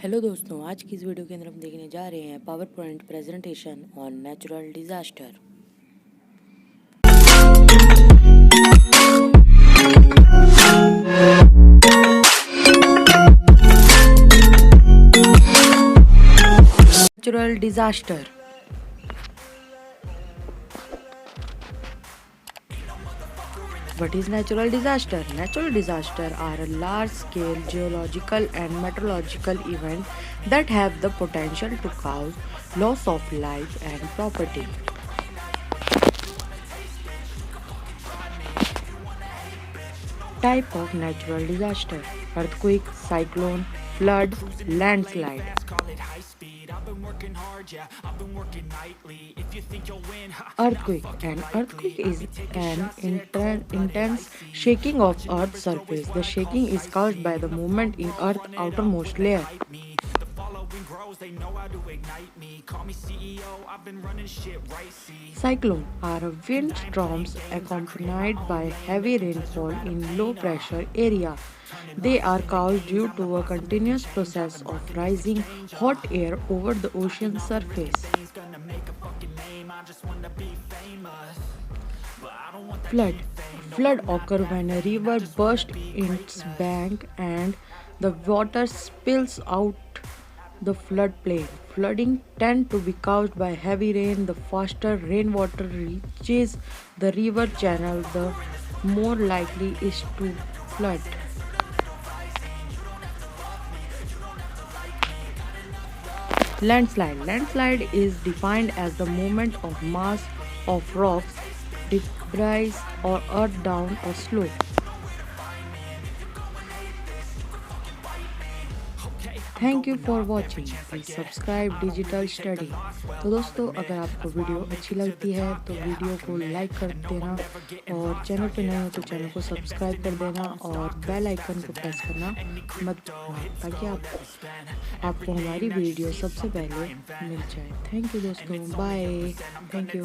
Hello दोस्तों, आज की इस वीडियो के अंदर हम देखने जा रहे हैं power point presentation on natural disaster. Natural disaster. What is natural disaster? Natural disasters are a large-scale geological and meteorological events that have the potential to cause loss of life and property. Type of natural disaster: earthquake, cyclone, flood, landslide. Earthquake. An earthquake is an intense shaking of Earth's surface. The shaking is caused by the movement in Earth's outermost layer. Cyclone are wind storms accompanied by heavy rainfall in low pressure area. They are caused due to a continuous process of rising hot air over the ocean surface. Flood. Flood occurs when a river bursts its bank and the water spills out the floodplain. Flooding tends to be caused by heavy rain. The faster rainwater reaches the river channel, the more likely is to flood. Landslide. Landslide is defined as the movement of mass of rocks, debris, or earth down a slope. Thank you for watching. Please subscribe digital study. तो दोस्तों, अगर आपको video अच्छी लगती है तो video को like कर देना और चैनल पे नए हो तो चैनल को सब्सक्राइब कर देना और बेल आइकन को प्रेस करना मत भूलना ताकि आपको हमारी वीडियो सबसे पहले मिल जाए। थैंक यू दोस्तों, बाय। Thank you.